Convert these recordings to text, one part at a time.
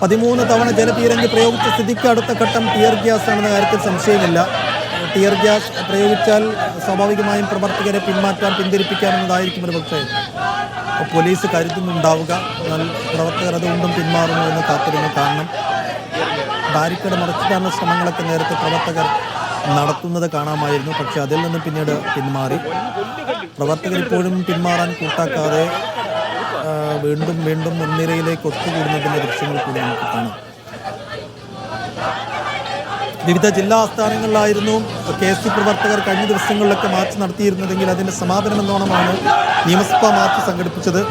13 തവണ ജലപീരങ്കി പ്രയോഗിച്ച സ്ഥിതിക്ക് അടുത്ത ഘട്ടം ടിയർ ഗ്യാസ് ആണെന്ന കാര്യത്തിൽ സംശയമില്ല. ടിയർ ഗ്യാസ് പ്രയോഗിച്ചാൽ സ്വാഭാവികമായും പ്രവർത്തകരെ പിന്തിരിപ്പിക്കാമെന്നതായിരിക്കും ഒരു പക്ഷേ പോലീസ് കരുതുന്നുണ്ടാവുക. എന്നാൽ പ്രവർത്തകർ അതുകൊണ്ടും പിന്മാറുന്നു എന്ന് കാത്തിരുന്ന് കാണണം. ബാരിക്കേഡ് മറച്ചിടാനുള്ള ശ്രമങ്ങളൊക്കെ നേരത്തെ പ്രവർത്തകർ നടത്തുന്നത് കാണാമായിരുന്നു. പക്ഷെ അതിൽ നിന്നും പിന്നീട് പിന്മാറി. പ്രവർത്തകർ ഇപ്പോഴും പിന്മാറാൻ കൂട്ടാക്കാതെ വീണ്ടും വീണ്ടും മുൻനിരയിലേക്ക് ഒത്തുകൂടുന്നതിൻ്റെ ദൃശ്യങ്ങൾ കൂടി നമുക്ക് കാണാം. വിവിധ ജില്ലാ ആസ്ഥാനങ്ങളിലായിരുന്നു KSU പ്രവർത്തകർ കഴിഞ്ഞ ദിവസങ്ങളിലൊക്കെ മാർച്ച് നടത്തിയിരുന്നതെങ്കിൽ അതിൻ്റെ സമാപനം എന്നോണമാണ് നിയമസഭാ മാർച്ച് സംഘടിപ്പിച്ചത്.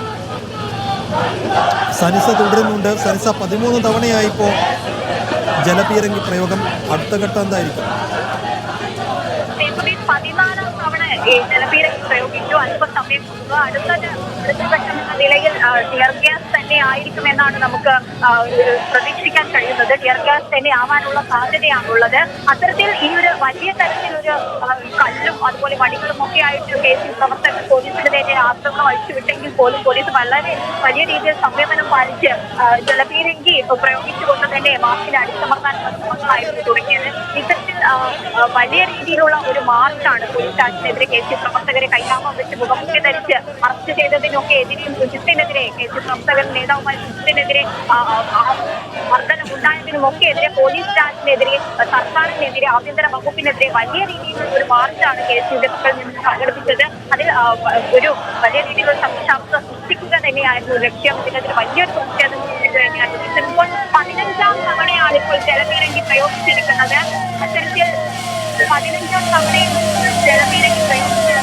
സനിസ തുടരുന്നുണ്ട്. സനിസ 13 തവണയായിപ്പോൾ ജലപീരങ്കി പ്രയോഗം. അടുത്ത ഘട്ടം എന്തായിരിക്കും? 14 തവണ ജലപീരങ്കി പ്രയോഗിച്ചു. അല്പസമയം മുമ്പ് അടുത്ത ഘട്ടം എന്ന നിലയിൽ ടിയർ ഗ്യാസ് തന്നെ ആയിരിക്കുമെന്നാണ് നമുക്ക് പ്രതീക്ഷിക്കാൻ കഴിയുന്നത്. ടിയർ ഗ്യാസ് തന്നെ ആവാനുള്ള സാധ്യതയാണുള്ളത്. അത്തരത്തിൽ ഈ ഒരു വലിയ തരത്തിലൊരു കല്ലും അതുപോലെ വടികളും ഒക്കെ ആയിട്ട് KSU പ്രവർത്തകർ പോലീസിന് നേരെ ആക്രമണം അഴിച്ചുവിട്ടെങ്കിൽ പോലും പോലീസ് വളരെ വലിയ രീതിയിൽ സംയമനം പാലിച്ച് ജലപീരങ്കി പ്രയോഗിച്ചുകൊണ്ട് തന്നെ മാർച്ചിനെ അടിച്ചമർത്താനുള്ള ശ്രമങ്ങളായിരുന്നു തുടങ്ങിയത്. ഇത്തരത്തിൽ വലിയ രീതിയിലുള്ള ഒരു മാർച്ചാണ് പോലീസ് സ്റ്റാഷനെതിരെ KSU പ്രവർത്തകരെ കൈനാമം വെച്ച് മുഖമുഖ്യ ധരിച്ച് അറസ്റ്റ് ചെയ്തതിനൊക്കെ എതിരെയും സുജിത്തിനെതിരെ KSU പ്രവർത്തകർ നേതാവുമായ സുജിത്തിനെതിരെ മർദ്ദനമുണ്ടായതിനും ഒക്കെ എതിരെ പോലീസ് സ്റ്റാഷനെതിരെ സർക്കാരിനെതിരെ ആഭ്യന്തര വകുപ്പിനെതിരെ വലിയ രീതിയിലുള്ള ഒരു മാർച്ചാണ് KSUവിന്റെ പക്കൽ നിന്ന് സംഘടിപ്പിച്ചത്. അതിൽ ഒരു വലിയ രീതിയിലുള്ള സംശാബ്ദം സൃഷ്ടിക്കുക തന്നെയായിരുന്നു ലക്ഷ്യം. ഇതിനെതിരെ വലിയൊരു പ്രതിഷേധം സൃഷ്ടിക്കുക തന്നെയായിരുന്നു. ഇപ്പോൾ 15ാം തവണയാണ് ഇപ്പോൾ ജലപീരങ്കി പ്രയോഗിച്ചിരിക്കുന്നത്. അത്തരത്തിൽ 15ാം തവണയും ജലപീരങ്കി പ്രയോഗിച്ചിരിക്കുന്നത്.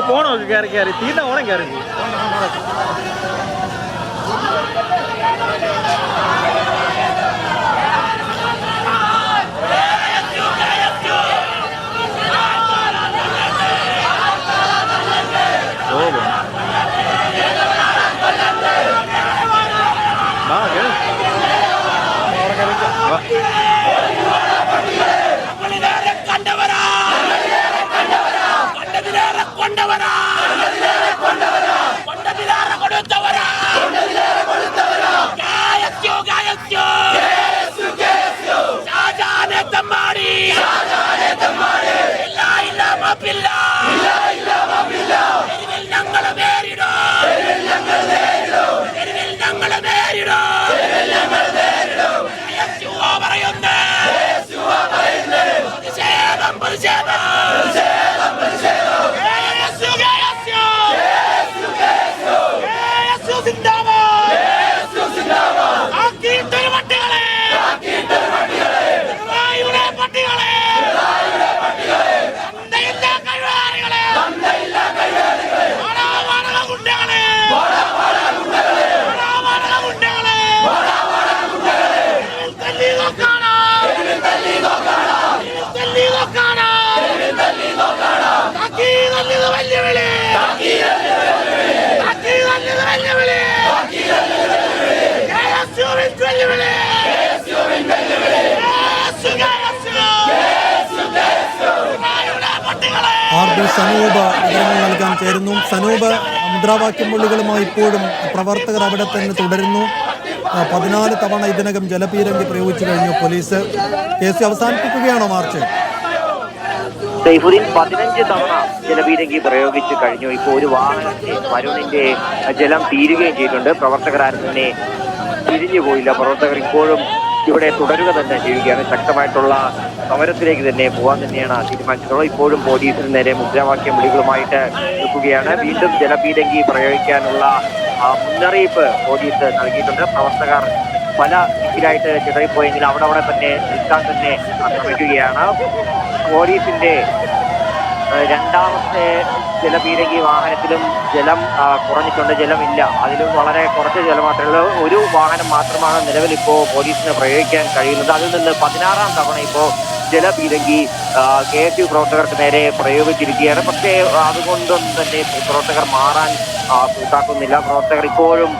പോണോ കയറി കയറി തീണ്ട ഓണം കയറി RD സനൂപ് വിവരങ്ങൾ നൽകാൻ ചേരുന്നു. സനൂപ്, മുദ്രാവാക്യം വിളികളുമായി ഇപ്പോഴും പ്രവർത്തകർ അവിടെ തന്നെ തുടരുന്നു. 14 തവണ ഇതിനകം ജലപീരങ്കി പ്രയോഗിച്ചു കഴിഞ്ഞു പോലീസ്. KSU അവസാനിപ്പിക്കുകയാണോ മാർച്ച്? സൈഫുദ്ദീൻ 15 തവണ ജലപീരങ്കി പ്രയോഗിച്ചു കഴിഞ്ഞു. ഇപ്പോൾ ഒരു വാഹനത്തിൽ വരുണിന്റെ ജലം തീരുകയും ചെയ്തിട്ടുണ്ട്. പ്രവർത്തകരാരും തന്നെ തിരിഞ്ഞു പോയില്ല. പ്രവർത്തകർ ഇപ്പോഴും ഇവിടെ തുടരുക തന്നെ ചെയ്യുകയാണ്. ശക്തമായിട്ടുള്ള സമരത്തിലേക്ക് തന്നെ പോകാൻ തന്നെയാണ് തീരുമാനിച്ചിട്ടുള്ളത്. ഇപ്പോഴും പോലീസിന് നേരെ മുദ്രാവാക്യം വിളികളുമായിട്ട് നിൽക്കുകയാണ്. വീണ്ടും ജലപീരങ്കി പ്രയോഗിക്കാനുള്ള മുന്നറിയിപ്പ് പോലീസ് നൽകിയിട്ടുണ്ട്. പ്രവർത്തകർ പല ദിക്കിലായിട്ട് ചിതറിപ്പോയെങ്കിൽ അവിടെ തന്നെ നിൽക്കാൻ തന്നെ ശ്രമിക്കുകയാണ്. പോലീസിന്റെ രണ്ടാമത്തെ ജലപീരങ്കി വാഹനത്തിലും ജലം കുറഞ്ഞിട്ടുണ്ട്. ജലമില്ല, അതിലും വളരെ കുറച്ച് ജലം മാത്രമേ ഉള്ളൂ. ഒരു വാഹനം മാത്രമാണ് നിലവിൽ ഇപ്പോൾ പോലീസിന് പ്രയോഗിക്കാൻ കഴിയുന്നത്. അതിൽ നിന്ന് 16ാം തവണ ഇപ്പോൾ ജലപീരങ്കി KSU പ്രവർത്തകർക്ക് നേരെ പ്രയോഗിച്ചിരിക്കുകയാണ്. പക്ഷേ അതുകൊണ്ടൊന്നും തന്നെ പ്രവർത്തകർ മാറാൻ കൂട്ടാക്കുന്നില്ല. പ്രവർത്തകർ ഇപ്പോഴും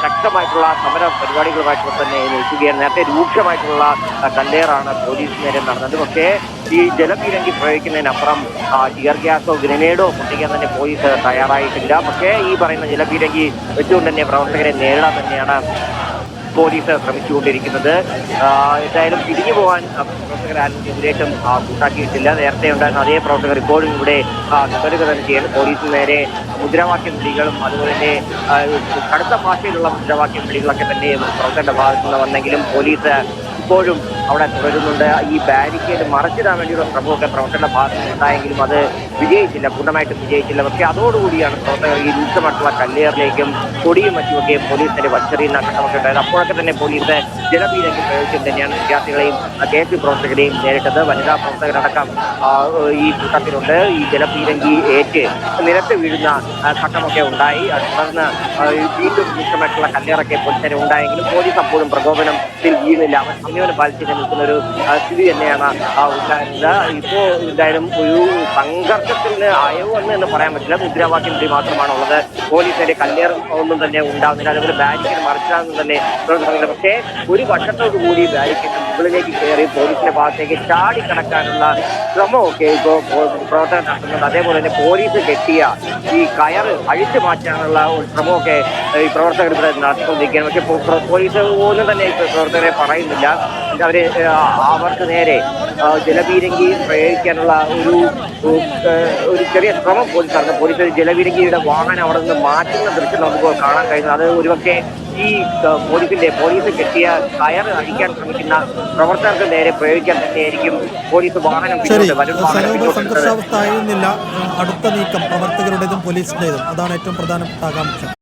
ശക്തമായിട്ടുള്ള സമര പരിപാടികളുമായിട്ട് തന്നെ നിൽക്കുകയാണ്. നേരത്തെ രൂക്ഷമായിട്ടുള്ള കല്ലേറാണ് പോലീസ് നേരെ നടന്നത്. പക്ഷേ ഈ ജലപീരങ്കി പ്രയോഗിക്കുന്നതിനപ്പുറം ടിയർ ഗ്യാസോ ഗ്രനേഡോ പൊട്ടിക്കാൻ തന്നെ പോലീസ് തയ്യാറായിട്ടില്ല. പക്ഷേ ഈ പറയുന്ന ജലപീരങ്കി വെച്ചുകൊണ്ട് തന്നെ പ്രവർത്തകരെ നേരിടാൻ തന്നെയാണ് പോലീസ് ശ്രമിച്ചുകൊണ്ടിരിക്കുന്നത്. എന്തായാലും തിരിഞ്ഞു പോകാൻ പ്രവർത്തകരാരും എതിരേറ്റം കൂട്ടാക്കിയിട്ടില്ല. നേരത്തെ ഉണ്ടായിരുന്ന അതേ പ്രവർത്തകർ ഇപ്പോഴും ഇവിടെ തുടരുക തന്നെ ചെയ്യുന്നു. പോലീസിന് നേരെ മുദ്രാവാക്യം വിളികളും അതുപോലെ തന്നെ കടുത്ത ഭാഷയിലുള്ള മുദ്രാവാക്യം വിളികളൊക്കെ തന്നെ പ്രവർത്തകരുടെ ഭാഗത്തു നിന്ന് വന്നെങ്കിലും പോലീസ് ഇപ്പോഴും അവിടെ തുടരുന്നുണ്ട്. ഈ ബാരിക്കേഡ് മറച്ചിടാൻ വേണ്ടിയുള്ള ശ്രമമൊക്കെ പ്രവർത്തകരുടെ ഭാഗത്ത് ഉണ്ടായെങ്കിലും അത് വിജയിച്ചില്ല, പൂർണ്ണമായിട്ടും വിജയിച്ചില്ല. പക്ഷേ അതോടുകൂടിയാണ് പ്രവർത്തകർ ഈ രൂക്ഷമായിട്ടുള്ള കല്ലേറിലേക്കും കൊടിയും മറ്റുമൊക്കെ പോലീസിന്റെ വലിച്ചെറിയുന്ന ഘട്ടമൊക്കെ ഉണ്ടായത്. അപ്പോഴൊക്കെ തന്നെ പോലീസ് ജലപീരങ്കി പ്രയോഗിച്ചും തന്നെയാണ് വിദ്യാർത്ഥികളെയും KSU പ്രവർത്തകരെയും നേരിട്ടത്. വനിതാ പ്രവർത്തകരടക്കം ഈ കൂട്ടത്തിലുണ്ട്. ഈ ജലപീരങ്കി ഏറ്റ് നിലത്ത് വീഴുന്ന ഘട്ടമൊക്കെ ഉണ്ടായി. തുടർന്ന് വീണ്ടും രൂക്ഷമായിട്ടുള്ള കല്ലേറൊക്കെ പോലീസിനെ ഉണ്ടായെങ്കിലും പോലീസ് അപ്പോഴും പ്രകോപനത്തിൽ വീണില്ല. അവർ സമീപനം പാലിച്ച് നിൽക്കുന്ന ഒരു സ്ഥിതി തന്നെയാണ് ഉണ്ടായിരുന്നത്. ഇപ്പോൾ എന്തായാലും ഒരു സംഘർഷത്തിന് അയവ് എന്ന് പറയാൻ പറ്റില്ല. മുദ്രാവാക്യം വിളി മാത്രമാണ് ഉള്ളത്. പോലീസിന്റെ കല്ലേർ ഒന്നും തന്നെ ഉണ്ടാകുന്നില്ല. അതുപോലെ ബാരിക്കേഡ് മറിച്ചാണെന്ന് തന്നെ പറയുന്നില്ല. പക്ഷേ ഒരു വശത്തോടു കൂടി ബാരിക്കേഡ് മുകളിലേക്ക് കയറി പോലീസിന്റെ ഭാഗത്തേക്ക് ചാടിക്കടക്കാനുള്ള ശ്രമമൊക്കെ ഇപ്പോൾ പ്രവർത്തനം നടത്തുന്നുണ്ട്. അതേപോലെ തന്നെ പോലീസ് കെട്ടിയ ഈ കയറ് അഴിച്ചു മാറ്റാനുള്ള ഒരു ശ്രമമൊക്കെ ഈ പ്രവർത്തകർ ഇവിടെ നടത്തിക്കൊണ്ടിരിക്കുകയാണ്. പക്ഷേ പോലീസ് ഒന്നും തന്നെ പ്രവർത്തകരെ പറയുന്നില്ല. അവർക്ക് നേരെ ജലപീരങ്കി പ്രയോഗിക്കാനുള്ള ഒരു ചെറിയ ശ്രമം പോലീസ് നടന്നു. പോലീസ് ജലപീരങ്കിയുടെ വാഹനം അവിടെ നിന്ന് മാറ്റുന്ന ദൃശ്യം നമുക്ക് കാണാൻ കഴിയുന്നത്. അത് ഒരുപക്ഷെ ഈ പോലീസ് കെട്ടിയ കയർ അഴിക്കാൻ ശ്രമിക്കുന്ന പ്രവർത്തകർക്ക് നേരെ പ്രയോഗിക്കാൻ തന്നെയായിരിക്കും പോലീസ് വാഹനം. സംഘർഷാവസ്ഥ ആയിരുന്നില്ല. അടുത്ത നീക്കം പ്രവർത്തകരുടേതും പോലീസിന്റേതും അതാണ് ഏറ്റവും പ്രധാനപ്പെട്ട ആകാംക്ഷ.